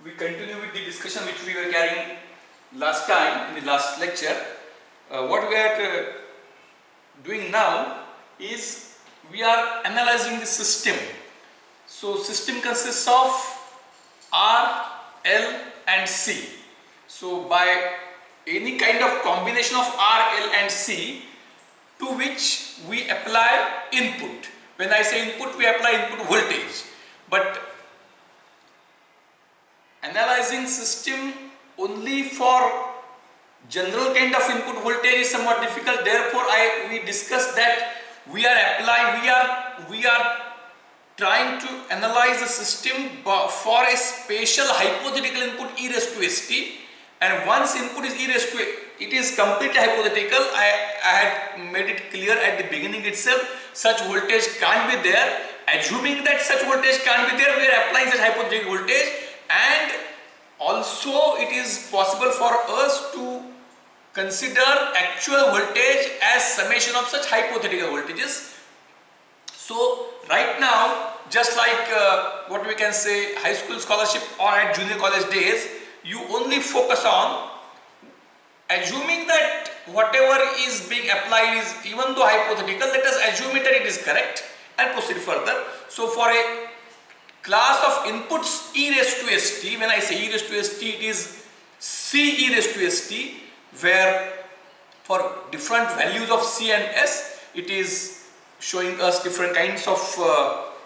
we continue with the discussion which we were carrying last time in the last lecture. What we are doing now is we are analyzing the system. So system consists of R, L and C. So by any kind of combination of R, L and C to which we apply input. When I say input, we apply input voltage. But analyzing system only for general kind of input voltage is somewhat difficult. Therefore, we discussed that we are trying to analyze the system for a special hypothetical input e raised to st, and once input is e raised to, it is completely hypothetical. I had made it clear at the beginning itself, such voltage can't be there. Assuming that such voltage can't be there, we are applying such hypothetical voltage, and also it is possible for us to consider actual voltage as summation of such hypothetical voltages. So right now, just like what we can say high school scholarship or at junior college days, you only focus on assuming that whatever is being applied is, even though hypothetical, let us assume it that it is correct and proceed further. So for a class of inputs e raised to st, when I say e raised to st, it is c e raised to st, where for different values of c and s, it is showing us different kinds of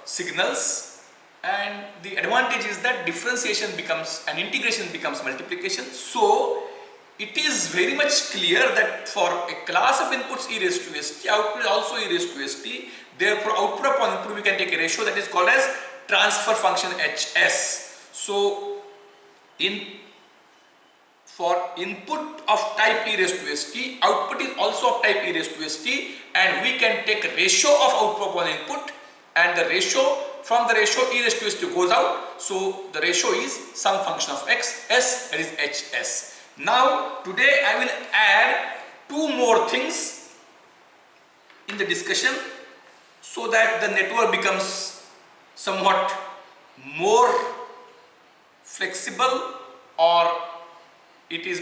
signals, and the advantage is that differentiation becomes and integration becomes multiplication. So it is very much clear that for a class of inputs e raised to st, output is also e raised to st. Therefore, output upon input we can take a ratio that is called as transfer function Hs. So for input of type e raised to st, output is also of type e raised to st, and we can take a ratio of output upon input, and the ratio from the ratio e raised to st goes out. So the ratio is some function of x, s, that is Hs. Now today I will add two more things in the discussion so that the network becomes somewhat more flexible, or it is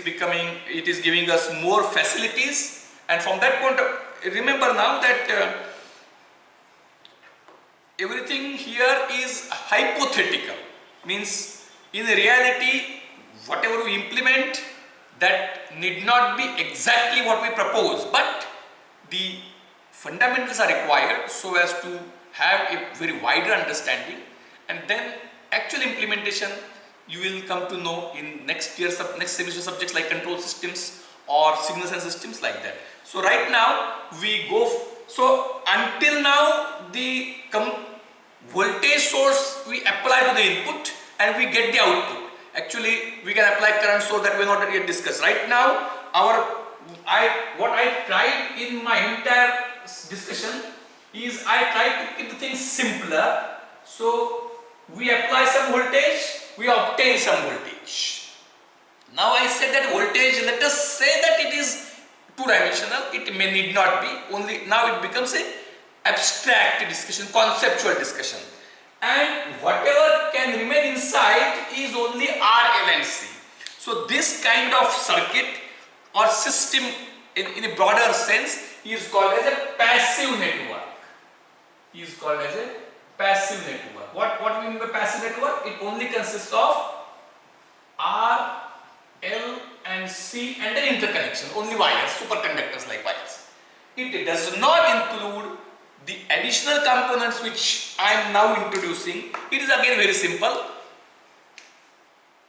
giving us more facilities. And from that point of, remember now that everything here is hypothetical, means in reality whatever we implement, that need not be exactly what we propose, but the fundamentals are required so as to have a very wider understanding, and then actual implementation you will come to know in next semester subjects like control systems or signals and systems like that. So right now we go, so until now the voltage source we apply to the input and we get the output. Actually we can apply current source, that we not yet discussed. Right now what I tried in my entire discussion is I tried to keep the things simpler. So we apply some voltage, we obtain some voltage. Now I said that voltage, let us say that it is two-dimensional, it may need not be, only now it becomes a abstract discussion, conceptual discussion, and whatever can remain inside is only R, L and C. So this kind of circuit or system in a broader sense is called as a passive network. Is called as a passive network. What we mean by passive network? It only consists of R, L and C and an interconnection, only wires, superconductors like wires. It does not include the additional components which I am now introducing. It is again very simple.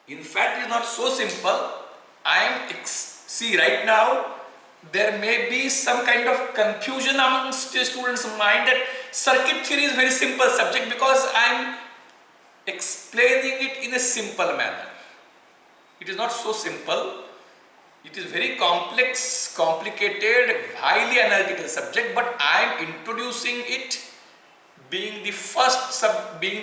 In fact, it is not so simple. See, right now there may be some kind of confusion amongst the students' mind that circuit theory is very simple subject because I am explaining it in a simple manner. It is not so simple. It is very complex, complicated, highly analytical subject, but I am introducing it being the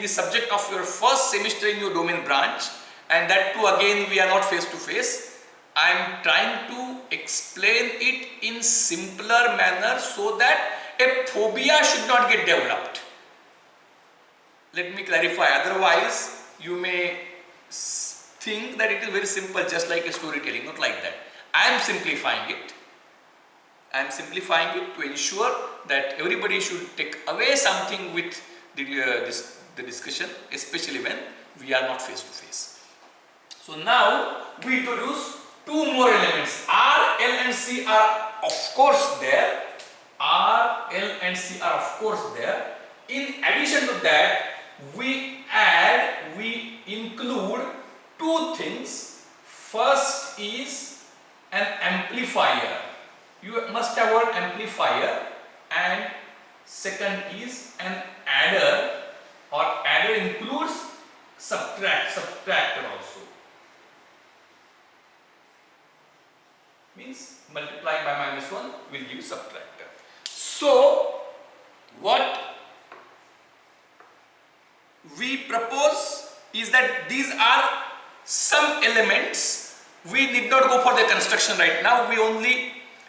subject of your first semester in your domain branch, and that too again we are not face to face. I am trying to explain it in simpler manner so that a phobia should not get developed. Let me clarify, otherwise you may think that it is very simple, just like a storytelling, not like that. I am simplifying it. I am simplifying it to ensure that everybody should take away something with the discussion, especially when we are not face to face. So now we introduce two more elements. R, L and C are of course there. R, L and C are of course there. In addition to that, we include two things. First is an amplifier. You must have an amplifier, and second is an adder, or adder includes subtractor also. Means multiplying by -1 will give subtractor. So what we propose is that these are some elements. We need not go for the construction right now. We only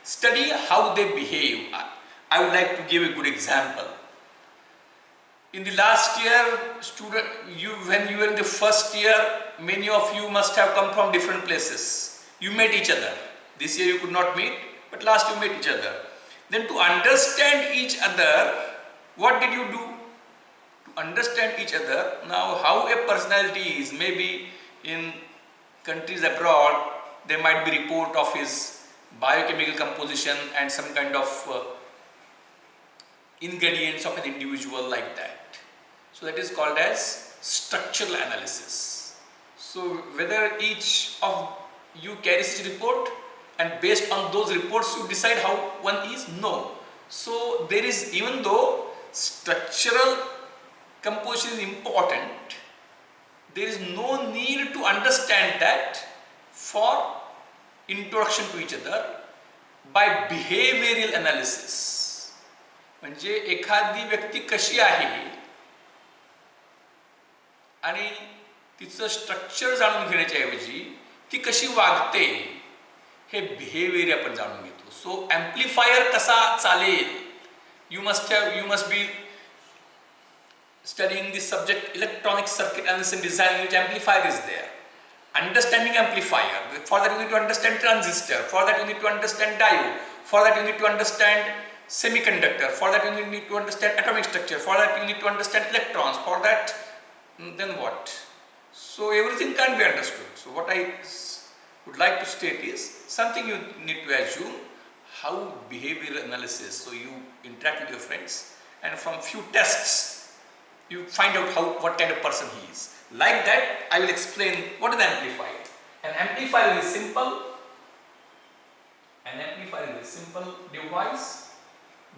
study how they behave. I would like to give a good example. In the last year, when you were in the first year, many of you must have come from different places. You met each other. This year you could not meet, but last you met each other. Then to understand each other, what did you do? To understand each other, now how a personality is, maybe in countries abroad, there might be report of his biochemical composition and some kind of ingredients of an individual like that. So that is called as structural analysis. So whether each of you carries a report, and based on those reports you decide how one is? No. So there is, even though structural composition is important, there is no need to understand that for introduction to each other by behavioral analysis. म्हणजे एखादी व्यक्ती कशी आहे आणि तिचं structure जाणून घेण्याच्या ऐवजी ती कशी वागते हे बिहेवियर आपण जाणून घेतो. सो एम्प्लिफायर कसा चालेल, you must be studying this subject electronic circuit analysis and design, which amplifier is there. Understanding amplifier, for that you need to understand transistor, for that you need to understand diode, for that you need to understand semiconductor, for that you need to understand atomic structure, for that you need to understand electrons, for that then what? So everything can't be understood. So what I would like to state is something you need to assume, how behavioral analysis, so you interact with your friends and from few tests you find out what kind of person he is. Like that, I will explain what is amplifier. An amplifier is simple. An amplifier is a simple device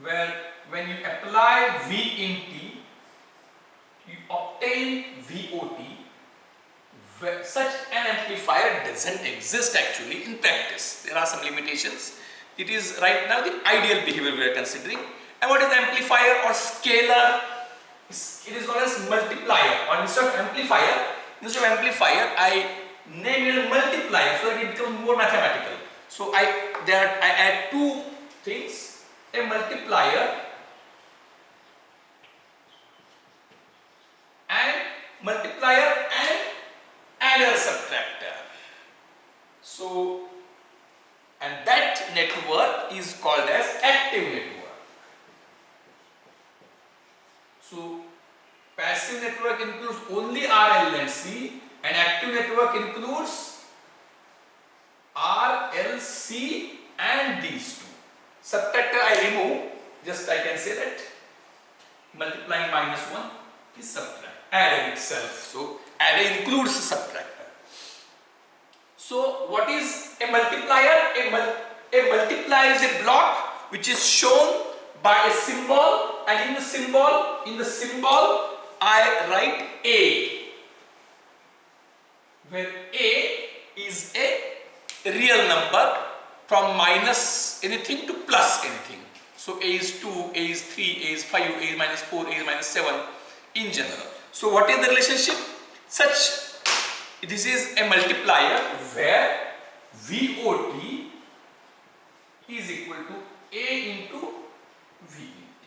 where when you apply V in T, you obtain VOT. Such an amplifier doesn't exist actually in practice. There are some limitations. It is right now the ideal behavior we are considering. And what is amplifier or scalar? It is called as multiplier, or instead of amplifier, I name it a multiplier so that it becomes more mathematical. So I add two things, a multiplier and adder subtractor. So, and that network is called as active network. So passive network includes only R, L and C, and active network includes R, L, C and these two. Subtractor I remove, just I can say that multiplying -1 is subtract, adder itself. So adder includes subtractor. So what is a multiplier? A multiplier is a block which is shown by a symbol, and in the symbol I write A, where A is a real number from minus anything to plus anything. So A is 2, A is 3, A is 5, A is -4, A is -7 in general. So what is the relationship? This is a multiplier where VOT is equal to A into VET.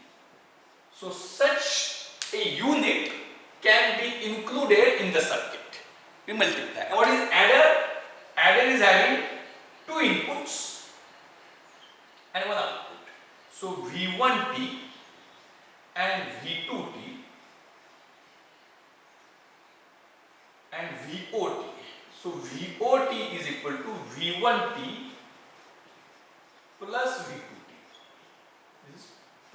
So such a unit can be included in the circuit. we multiply. And what is adder? Adder is having two inputs and one output. So V1t and V2t and VOT. So VOT is equal to V1t plus V2t. This is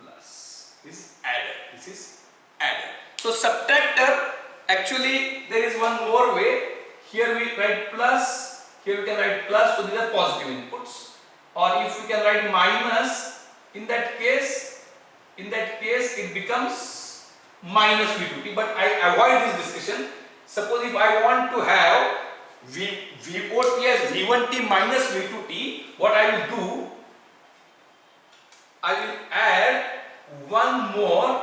plus. This is adder. This is adder. So subtractor, actually there is one more way. Here we write plus, here we can write plus, so these are positive inputs. Or if we can write minus, in that case it becomes minus V2t. But I avoid this discussion. Suppose if I want to have VOT as V1t minus V2t, what I will do, I will add one more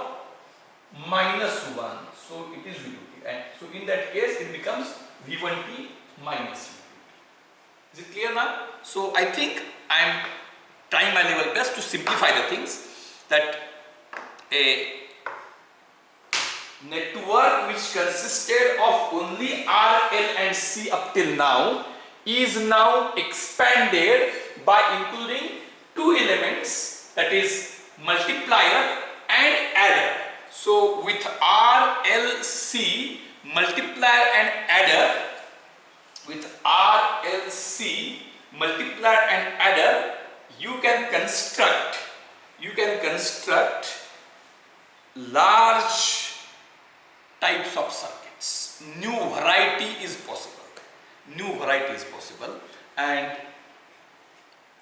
minus 1. So it is V2t. And so in that case it becomes V1t minus V2t. Is it clear now? So I think I am trying my level best to simplify the things, that a network which consisted of only R, L and C up till now is now expanded by including two elements, that is multiplier and adder. So with R, L, C, multiplier and adder, with R, L, C, multiplier and adder, you can construct large types of circuits. New variety is possible. And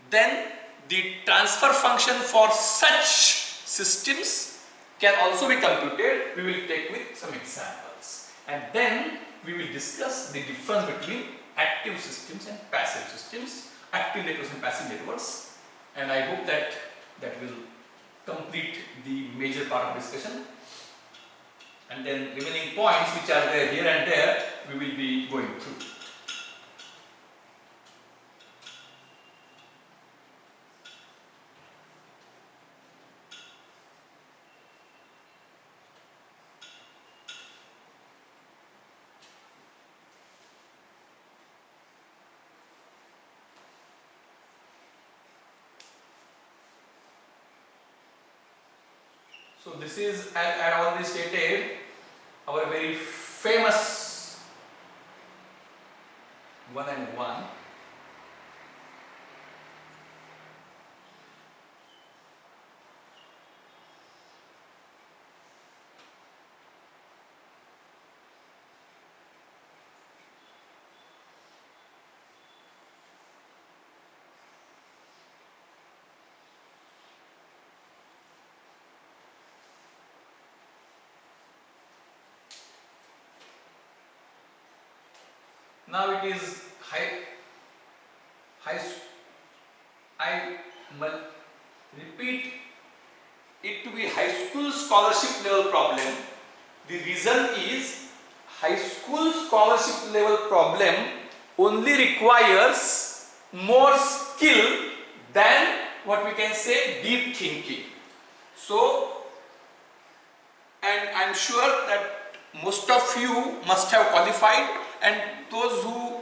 then the transfer function for such systems can also be computed. We will take with some examples. And then we will discuss the difference between active systems and passive systems, active networks and passive networks. And I hope that will complete the major part of discussion. And then remaining points which are there here and there, we will be going through. So this is, as I already stated, our very famous 1 and 1. Now it is repeat it to be high school scholarship level problem. The reason is high school scholarship level problem only requires more skill than what we can say deep thinking. So, and I am sure that most of you must have qualified, and those who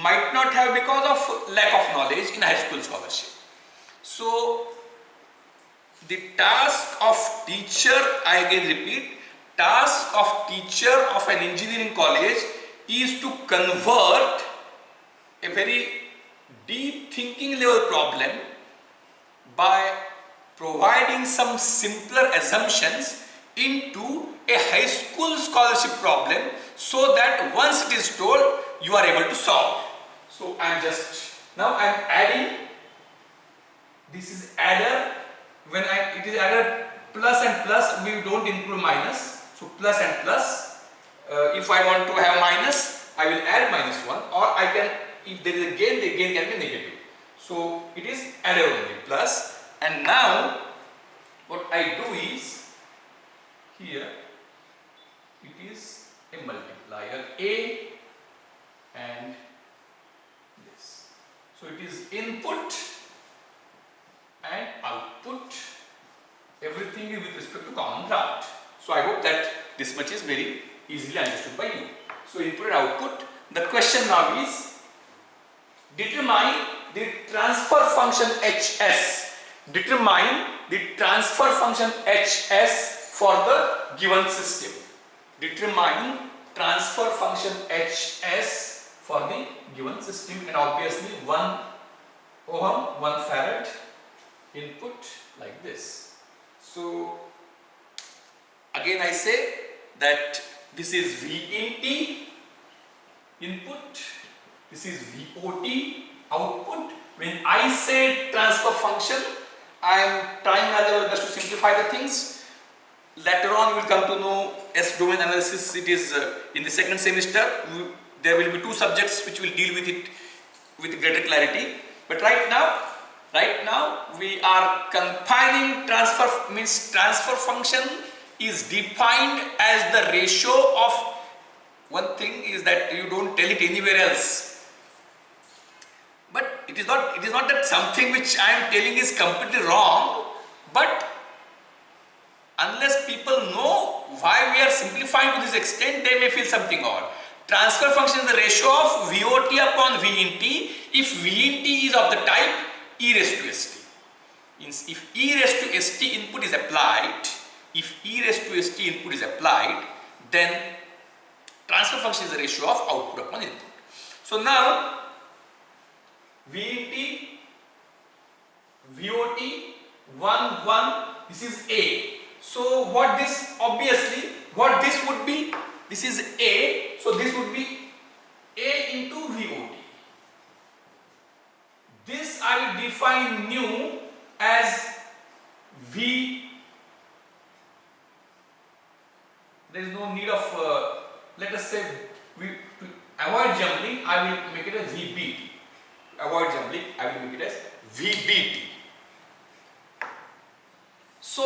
might not have because of lack of knowledge in high school scholarship. So the task of teacher, I again repeat, task of teacher of an engineering college is to convert a very deep thinking level problem by providing some simpler assumptions into a high school scholarship problem, so that once it is told, you are able to solve. So I am adding, this is adder. When it is added plus and plus, we don't include minus. So plus and plus. If I want to have minus, I will add minus 1, or I can, if there is a gain, the gain can be negative. So it is adder only, plus. And now what I do is, here it is a multiplier, A and this. So it is input and output, everything is with respect to common ground. So I hope that this much is very easily understood by you. So input and output. The question now is, determine the transfer function Hs. Determine the transfer function Hs for the given system. Determine transfer function Hs for the given system, and obviously 1 ohm, 1 farad input like this. So again I say that this is V in T input, this is VOT output. When I say transfer function, I am trying my level best to simplify the things. Later on you will come to know S domain analysis. It is in the second semester. There will be 2 subjects which will deal with it with greater clarity. But right now we are confining transfer, means transfer function is defined as the ratio of, one thing is that you don't tell it anywhere else, but it is not that something which I am telling is completely wrong, but unless people know why we are simplifying to this extent, they may feel something odd. Transfer function is the ratio of VOT upon V in T if V in T is of the type e raised to st. Means if e raised to st input is applied, then transfer function is the ratio of output upon input. So now V in T, VOT, 1, 1, this is A. So what this, obviously what this would be, this is A, so this would be A into VOT. This I will define new as V. There is no need of, let us say, to avoid jumbling, I will make it as VBT. Avoid jumbling, I will make it as VBT. So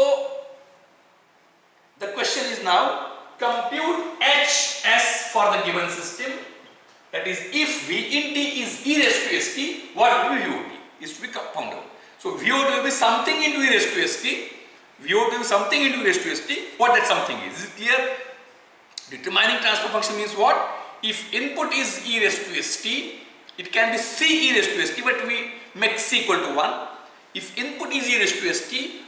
the question is now, compute Hs for the given system. That is, if V in T is e raised to st, what will be VOT? Is to be found out. So VOT will be something into e raised to st. VOT will be something into e raised to st. What that something is? Is it clear? Determining transfer function means what? If input is e raised to st, it can be c e raised to st, but we make c equal to 1. If input is e raised to st,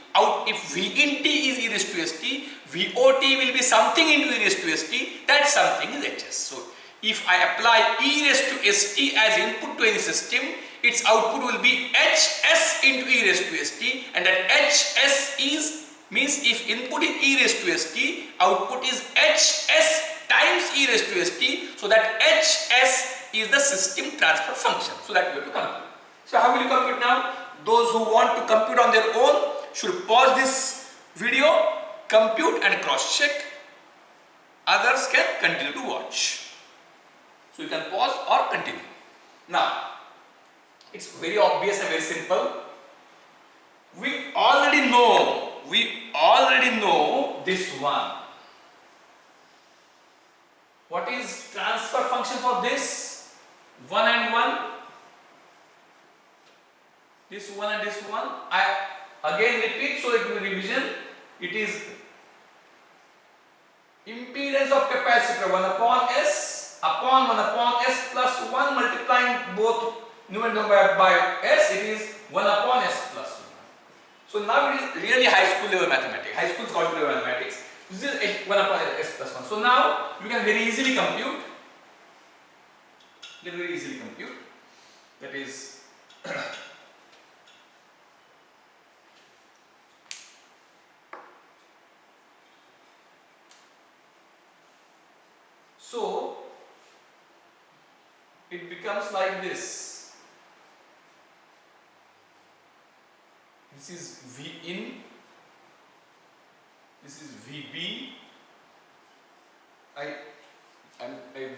if V in T is e raised to st, VOT will be something into e raised to st, that something is Hs. So if I apply e raised to st as input to any system, its output will be Hs into e raised to st, and that Hs is, means if input is e raised to st, output is Hs times e raised to st, so that Hs is the system transfer function. So that we have to compute. So how will you compute now? Those who want to compute on their own should pause this video, compute and cross check. Others can continue to watch. So you can pause or continue. Now, it's very obvious and very simple. We already know this one. What is transfer function for this? 1 and 1. This one and this one. I again repeat so it will be revision. It is impedance of capacitor 1 upon S upon 1 upon S plus 1 multiplying both numerator by S. It is 1 upon S plus 1. So now it is really high school level mathematics. High school scholarly level mathematics. This is 1 upon S plus 1. So now you can very easily compute. That is so it becomes like this. This is V in, this is VB. I'm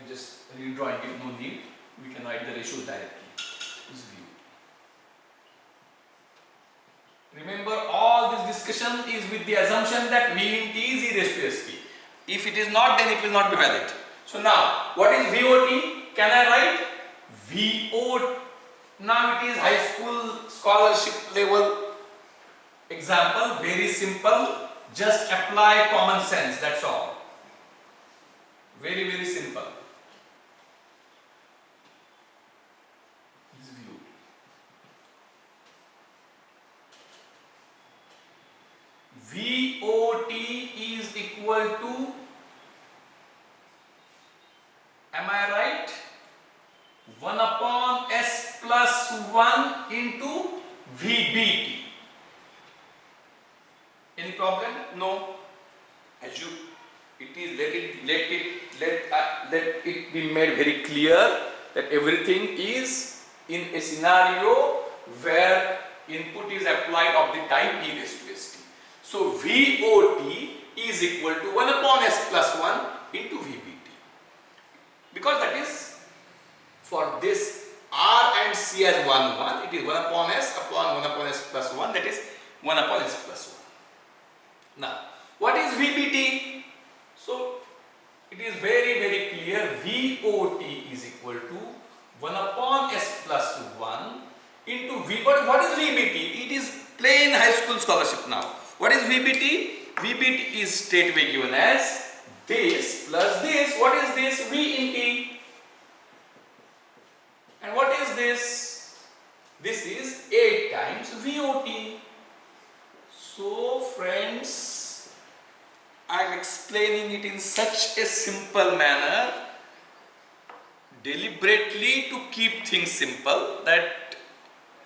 just redrawing it, no need. We can write the ratio directly. This is V. Remember, all this discussion is with the assumption that V in T is e raised to st. If it is not, then it will not be valid. So now, what is VOT? Can I write VO? Now it is high school scholarship level example, very simple. Just apply common sense, that's all. Very, very simple. equal to, am I right, 1 upon S plus 1 into VBT. Any problem? No. As you, it is, let it be made very clear that everything is in a scenario where input is applied of the type e raised to st. So VOT is equal to 1 upon S plus 1 into VBT, because that is for this R and C as 1 1, it is 1 upon S upon 1 upon S plus 1, that is 1 upon S plus 1. Now what is VBT? So it is very clear, VOT is equal to 1 upon S plus 1 into V. But what is VBT? It is plain high school scholarship now. What is VBT? VBT is straightway given as this plus this. What is this? V in T. And what is this? This is 8 times VOT. So friends, I am explaining it in such a simple manner, deliberately to keep things simple, that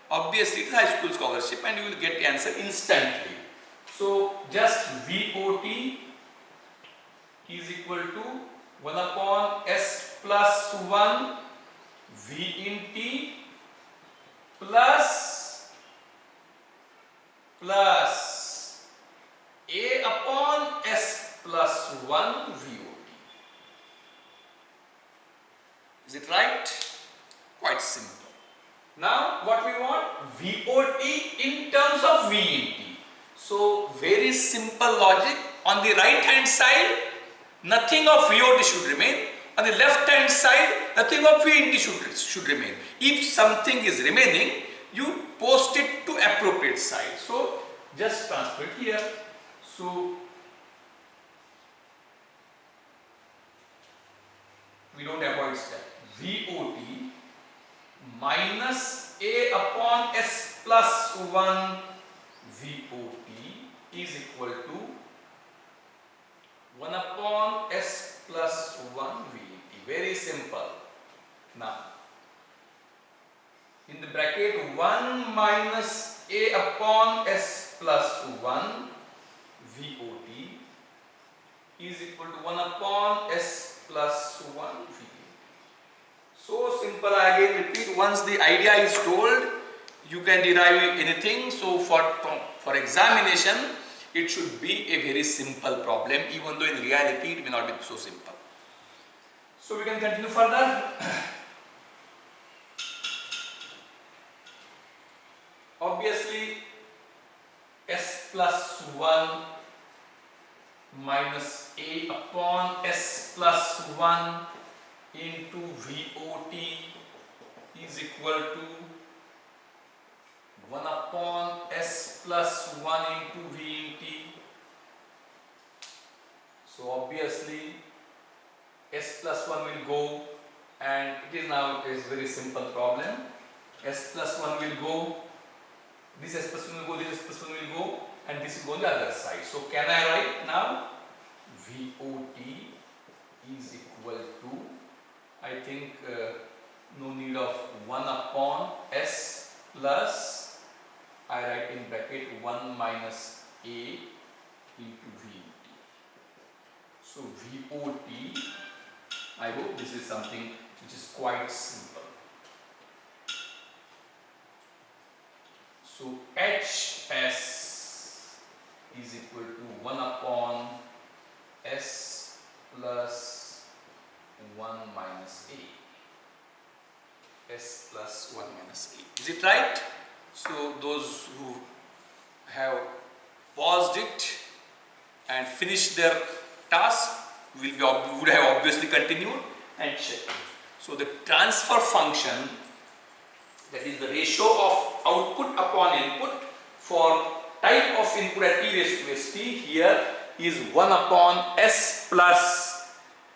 obviously it is high school scholarship and you will get the answer instantly. So just VOT is equal to 1 upon S plus 1 V in T plus A upon S plus 1 VOT. Is it right? Quite simple. Now what we want? VOT in terms of V in T. So very simple logic. On the right hand side, nothing of VOT should remain. On the left hand side, nothing of V in T should remain. If something is remaining, you post it to appropriate side. So just transfer it here. So we don't avoid step. VOT minus A upon S plus 1 VOT is equal to 1 upon S plus 1 VOT. Very simple. Now, in the bracket 1 minus A upon S plus 1 VOT is equal to 1 upon S plus 1 VOT. So simple. I again repeat, once the idea is told, you can derive anything. So for examination, it should be a very simple problem, even though in reality it may not be so simple. So we can continue further. Obviously, S plus 1 minus A upon S plus 1 into VOT is equal to 1 upon S plus 1 into VT. So obviously S plus 1 will go, and it is now a very simple problem. S plus 1 will go, this S plus 1 will go, this S plus 1 will go, and this will go on the other side. So can I write now VOT is equal to, I think no need of 1 upon S plus, I write in bracket 1 minus A into VT. So VOT, I hope this is something which is quite simple. So HS is equal to 1 upon S plus 1 minus A. S plus 1 minus A. Is it right? So those who have paused it and finished their task would have obviously continued and checked. So the transfer function, that is the ratio of output upon input for type of input at e raised to st, here is 1 upon S plus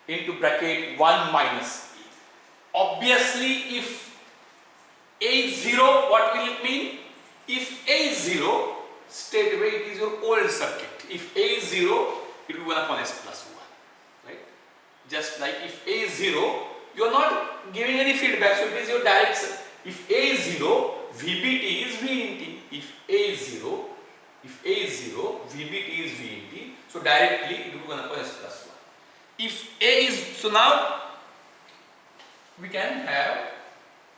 into bracket 1 minus A. Obviously, if A is 0, what will it mean? If A is 0, straightaway it is your old circuit. If A is 0, it will be 1 upon s plus 1, right? Just like if A is 0, you are not giving any feedback, so it is your direct. If A is 0, VBT is V in T. If A is 0, VBT is V in T. So directly it will be 1 upon s plus 1. If A is, so now we can have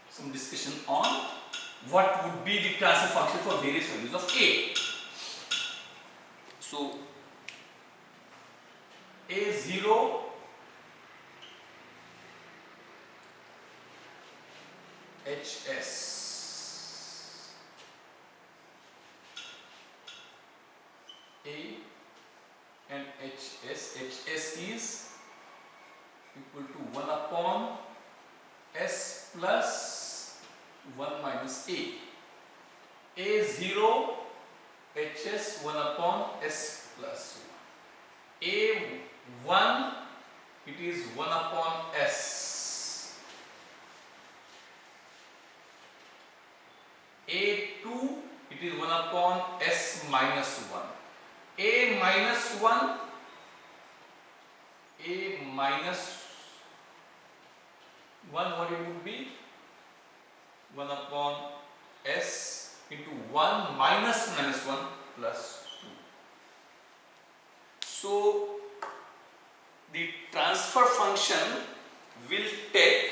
some discussion on what would be the transfer function for various values of A. So A0 HS A and HS is equal to 1 upon S plus 1 minus A. A0 HS 1 upon S plus 1. A1 it is 1 upon S. A2 it is 1 upon S minus 1. A minus 1 what it would be? 1 upon S into 1 minus 1 plus 2. So the transfer function will take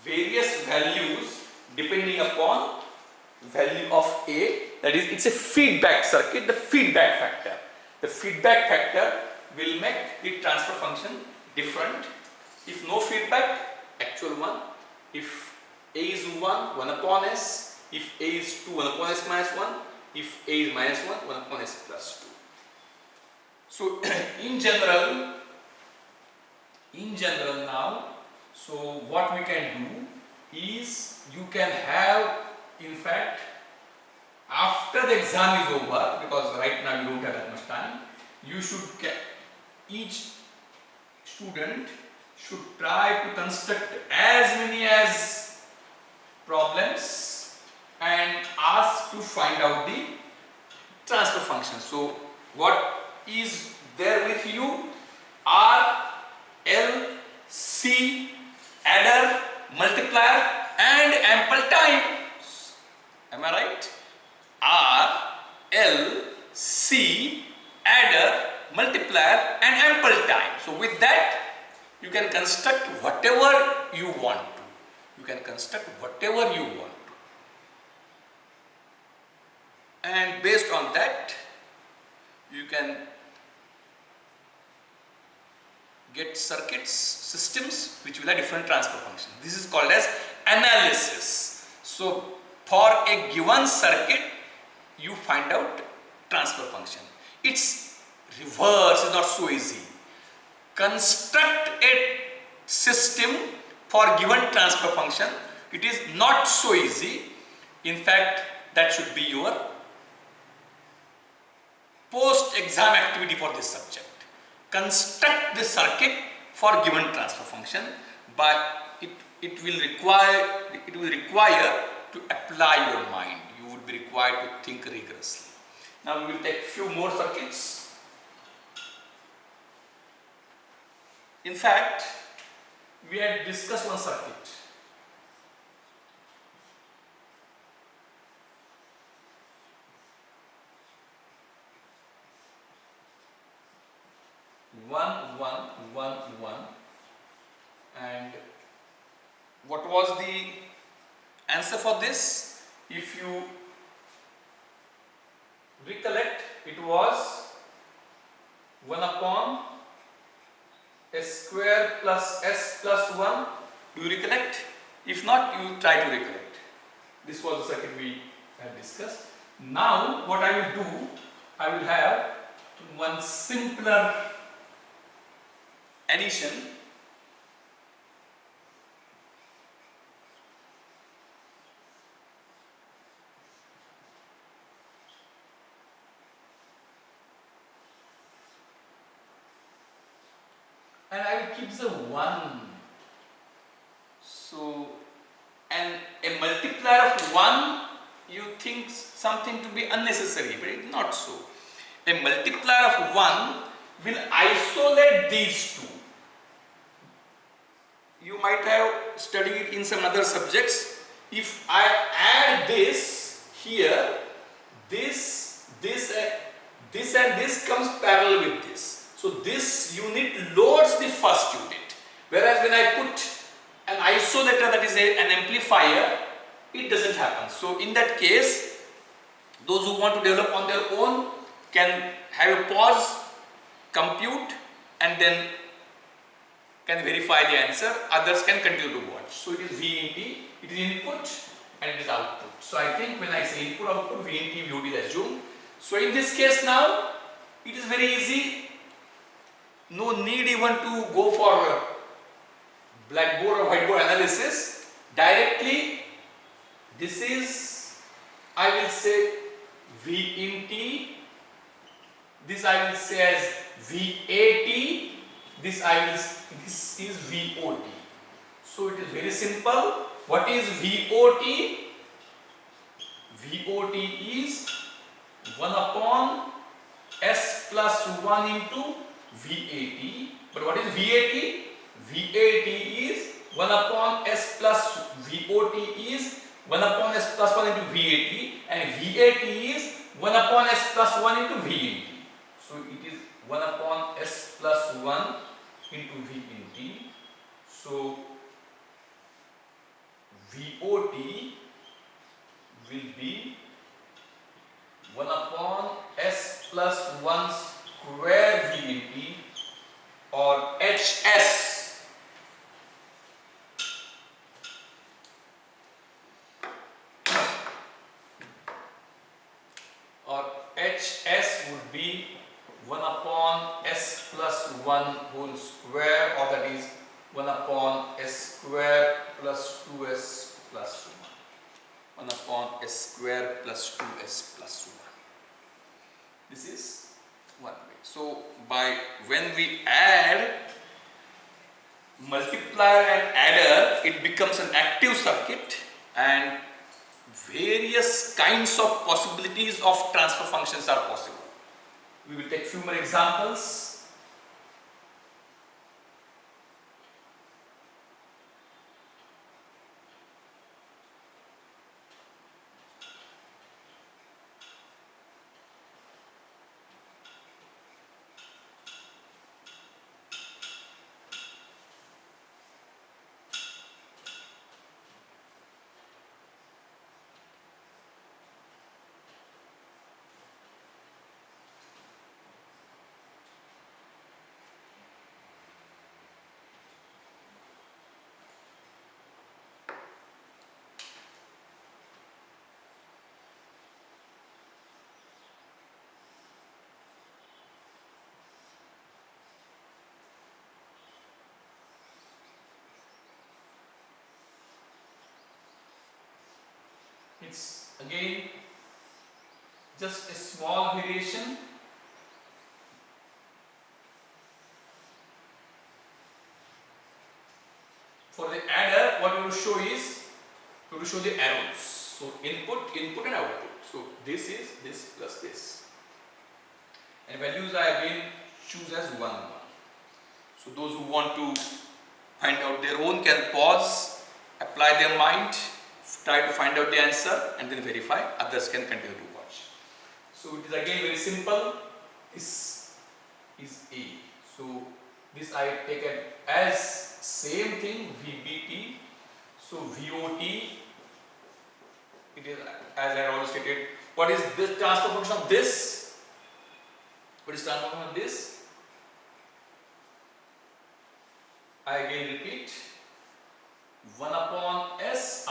various values depending upon value of A, that is, it's a feedback circuit, the feedback factor. The feedback factor will make the transfer function different. If no feedback, actual 1. If A is 1, 1 upon S. If A is 2, 1 upon S minus 1. If A is minus 1, 1 upon S plus 2. So in general now, so what we can do is you can have, in fact, after the exam is over, because right now you don't have that much time, you should each student should try to construct as many as problems and ask to find out the transfer function. So what is there with you are L, C, adder, multiplier and ample time. Am I right? R, L, C, adder, multiplier and ample time. So with that you can construct whatever you want to. You can construct whatever you want to. And based on that you can get circuits, systems which will have different transfer functions. This is called as analysis. So for a given circuit you find out transfer function. Its reverse is not so easy. Construct a system for given transfer function. It is not so easy. In fact, that should be your post-exam activity for this subject. Construct the circuit for given transfer function, but it will require to apply your mind. You would be required to think rigorously. Now we will take few more circuits. In fact, we had discussed one circuit. One, and what was the answer for this? If you recollect, it was 1 upon S square plus S plus 1. Do you recollect? If not, you try to recollect. This was the circuit we had discussed. Now what I will do, I will have one simpler addition. And I will keep the 1. So, and a multiplier of 1, you think something to be unnecessary, but it's not so. A multiplier of 1 will isolate these two. You might have studied it in some other subjects. If I add this here, this and this comes parallel with this. So this unit loads the first unit. Whereas when I put an isolator, that is an amplifier, it doesn't happen. So in that case, those who want to develop on their own can have a pause, compute, and then can verify the answer. Others can continue to watch. So it is V in T, it is input and it is output. So I think when I say input, output, V in T, VOT is assumed. So in this case now, it is very easy. No need even to go for blackboard or whiteboard analysis. Directly, this is, I will say V in T. This I will say as VAT. This is VOT. So it is very simple. What is VOT? VOT is 1 upon S plus 1 into VAT. But what is VAT? VAT is 1 upon S plus VOT is 1 upon S plus 1 into VAT, and VAT is 1 upon S plus 1 into VNT. So it is 1 upon S plus 1 into VNT. So VOT will be 1 upon S plus 1 square VNT, or HS. Or HS would be 1 upon S plus 1 whole square, or that is 1 upon S square plus 2S plus 1. 1 upon S square plus 2S plus 1. This is one way. So when we add multiplier and adder, it becomes an active circuit, and various kinds of possibilities of transfer functions are possible. We will take few more examples. It's again just a small variation. For the adder, what we will show is, we will show the arrows. So input and output. So this is this plus this. And values I again choose as 1, 1. So those who want to find out their own can pause, apply their mind, try to find out the answer, and then verify. Others can continue to watch. So it is again very simple. This is A. So this I take it as same thing, VBT. So VOT, it is as I already stated. What is this transfer function of this? What is transfer function of this? I again repeat. 1 upon S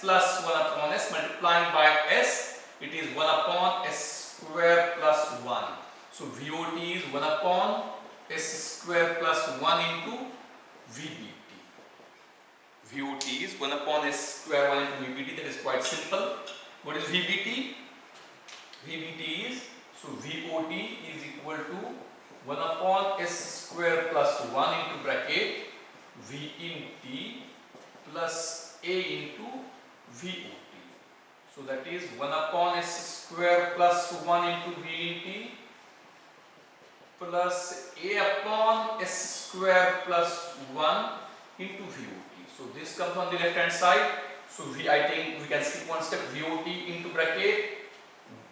plus 1 upon S multiplying by S, it is 1 upon S square plus 1. So VOT is 1 upon S square plus 1 into VBT. VOT is 1 upon S square 1 into VBT. That is quite simple. What is VBT? VBT is, so VOT is equal to 1 upon S square plus 1 into bracket V in T plus A into VOT. So that is 1 upon S square plus 1 into V in T plus a upon s square plus 1 into VOT. So this comes on the left hand side. So I think we can skip one step. VOT into bracket.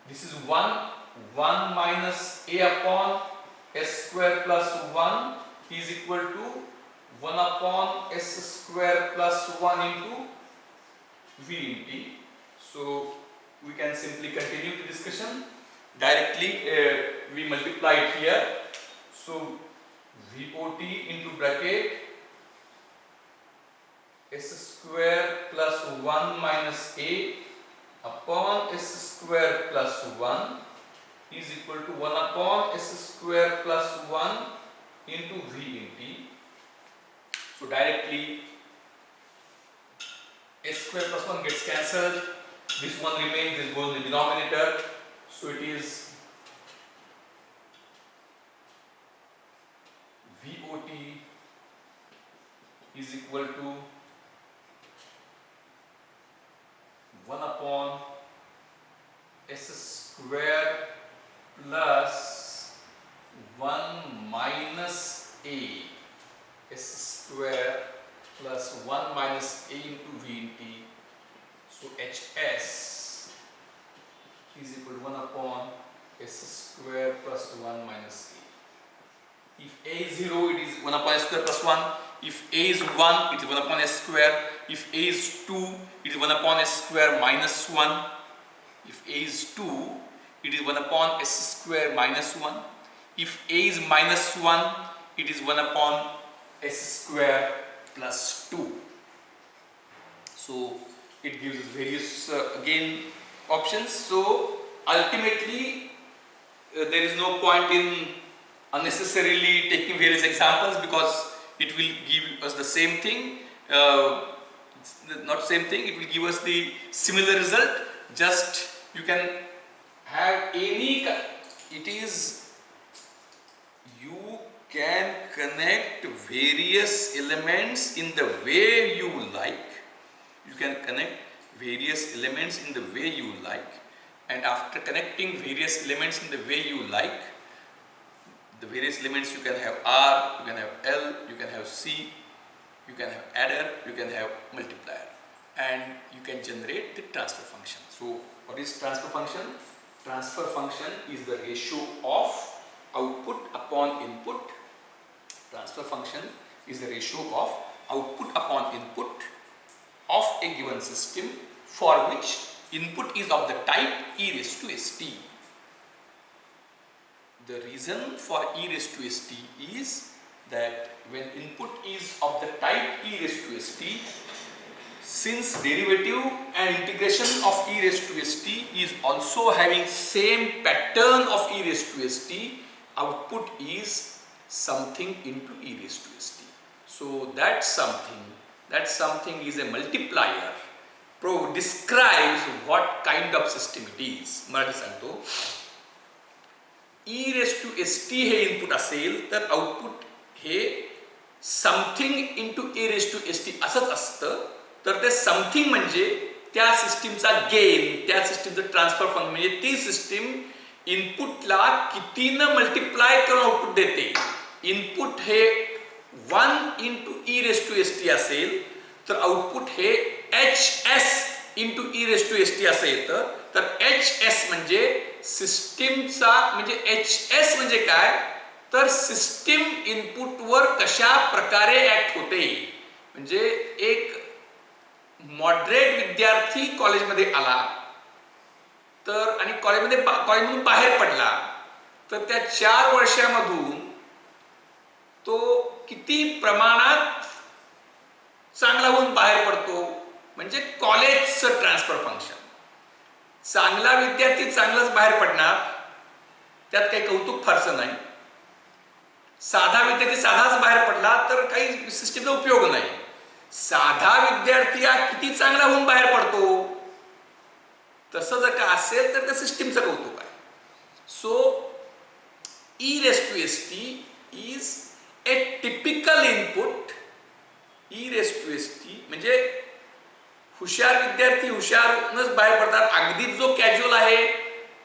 This is 1 minus a upon s square plus 1 is equal to 1 upon s square plus 1 into VT. So we can simply continue the discussion. Directly we multiply it here. So VOT into bracket s square plus 1 minus a upon s square plus 1 is equal to 1 upon s square plus 1 into V in T. So directly s square plus 1 gets cancelled. This one remains, this goes in the denominator. So it is VOT is equal to 1 upon s square plus 1 minus a s square plus 1 minus a into V in T. So HS is equal to 1 upon s square plus 1 minus a. If a is 0, it is 1 upon s square plus 1. If a is 1, it is 1 upon s square. If a is 2, it is 1 upon s square minus 1. If a is 2, it is 1 upon s square minus 1. If a is minus 1, it is 1 upon s square plus 2. So it gives us various again options. So ultimately there is no point in unnecessarily taking various examples because it will give us the same thing. Not same thing, it will give us the similar result. Just you can have any, it is, you can connect various elements in the way you like. You can connect various elements in the way you like, and after connecting various elements in the way you like, the various elements you can have R, you can have L, you can have C, you can have adder, you can have multiplier, and you can generate the transfer function. So what is transfer function? Transfer function is the ratio of output upon input. Transfer function is the ratio of output upon input of a given system for which input is of the type e raised to st. The reason for e raised to st is that when input is of the type e raised to st, since derivative and integration of e raised to st is also having same pattern of e raised to st, output is something into e raised to st. So that something is a multiplier. Describes what kind of system it is. Marathi सांगतो, e raised to st हे input असेल तर output हे something into e raised to st असंच असतं. तर ते something म्हणजे त्या सिस्टीमचा गेन, त्या सिस्टीमचं ट्रान्सफर फंक्शन, म्हणजे ती सिस्टीम इनपुटला कितीनं मल्टिप्लाय करून आउटपुट देते. इनपुट हे 1 into e raised to st असेल तर आउटपुट हे hs into e raised to st असं येतं. तर hs म्हणजे सिस्टीमचा, म्हणजे hs म्हणजे काय, तर सिस्टीम इनपुटवर कशा प्रकारे ऍक्ट होते. म्हणजे एक मॉडरेट विद्यार्थी कॉलेजमध्ये आला तर आणि कॉलेजमधून बाहेर पडला तर त्या 4 वर्षांमधून तो किती प्रमाणात चांगला होऊन बाहेर पडतो, म्हणजे कॉलेजचं ट्रान्सफर फंक्शन. चांगला विद्यार्थी चांगलाच बाहेर पडणार, त्यात काही कौतुक फारसं नाही. साधा विद्यार्थी साधाच बाहेर पडला तर काही सिस्टीमचा उपयोग नाही. साधा विद्यार्थी हा किती चांगला होऊन बाहेर पडतो, तसं जर का असेल तर त्या सिस्टीमचं कौतुक आहे. सो e raised to st is a typical input. e raised to st म्हणजे हुशार विद्यार्थी हुशारनच बाहेर पडतात. अगदीच जो कॅज्युअल आहे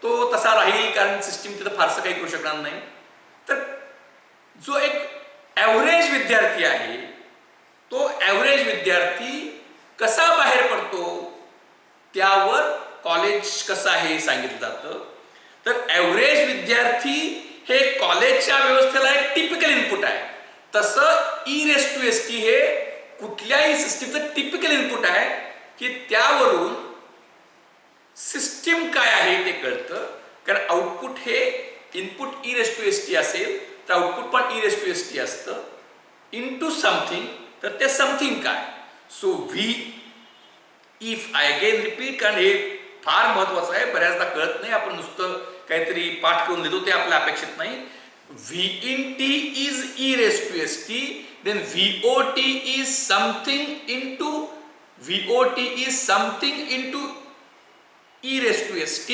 तो तसा राहील कारण सिस्टीम तिथं फारसं काही करू शकणार नाही. तर जो एक ॲव्हरेज विद्यार्थी आहे तो ॲव्हरेज विद्यार्थी कसा बाहेर पडतो त्यावर कॉलेज कसं आहे हे सांगितलं जातं. तर ॲव्हरेज विद्यार्थी हे कॉलेजच्या व्यवस्थेला एक टिपिकल इनपुट आहे. तसं e⁻⁻ हे कुठल्याही सिस्टीमचं टिपिकल इनपुट आहे की त्यावरून सिस्टीम काय आहे ते कळतं. कारण आउटपुट हे इनपुट e⁻⁻ असेल तर आउटपुट पण e⁻⁻ असतं इनटू समथिंग. तर ते समथिंग काय. So we if I again repeat, कारण हे फार महत्वाचं आहे, बऱ्याचदा कळत नाही. आपण नुसतं काहीतरी पाठ करून देतो ते आपल्या अपेक्षित नाही. V in t is e⁻⁻t, then VOT is something into e⁻⁻t,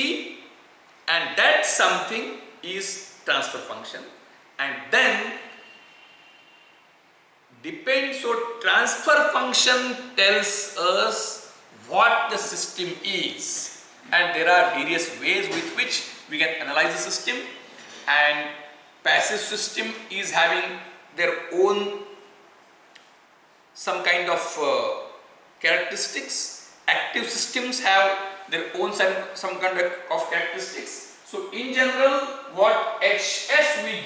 and that something is transfer function, and then depends. So transfer function tells us what the system is, and there are various ways with which we can analyze the system. And passive system is having their own some kind of characteristics. Active systems have their own some kind of characteristics. So in general, what HS we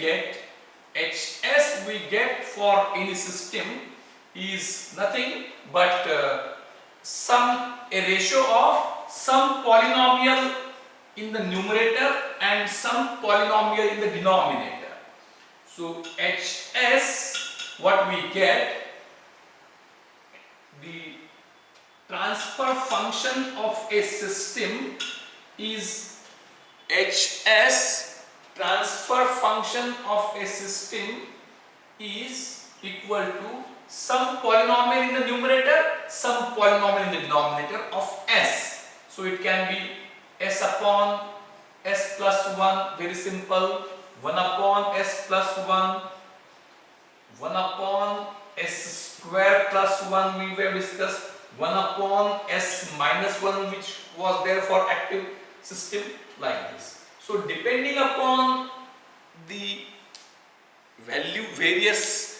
get for any system is nothing but a ratio of some polynomial in the numerator and some polynomial in the denominator. So HS, what we get, the transfer function of a system is HS. Transfer function of a system is equal to some polynomial in the numerator, some polynomial in the denominator of S. So it can be S upon S plus 1, very simple. 1 upon S plus 1, 1 upon S square plus 1 we have discussed, 1 upon S minus 1 which was there for active system, like this. So depending upon the value, various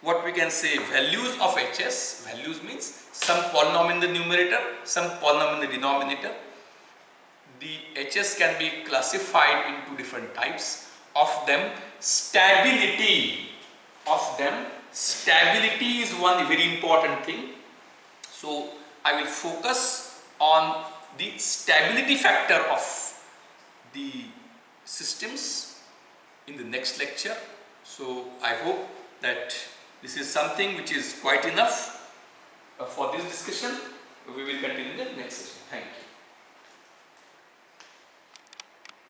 what we can say values of HS, values means some polynomial in the numerator, some polynomial in the denominator. The HS can be classified into different types. Of them, stability is one very important thing. So I will focus on the stability factor of the systems in the next lecture. So I hope that this is something which is quite enough for this discussion. We will continue in the next session. Thank you.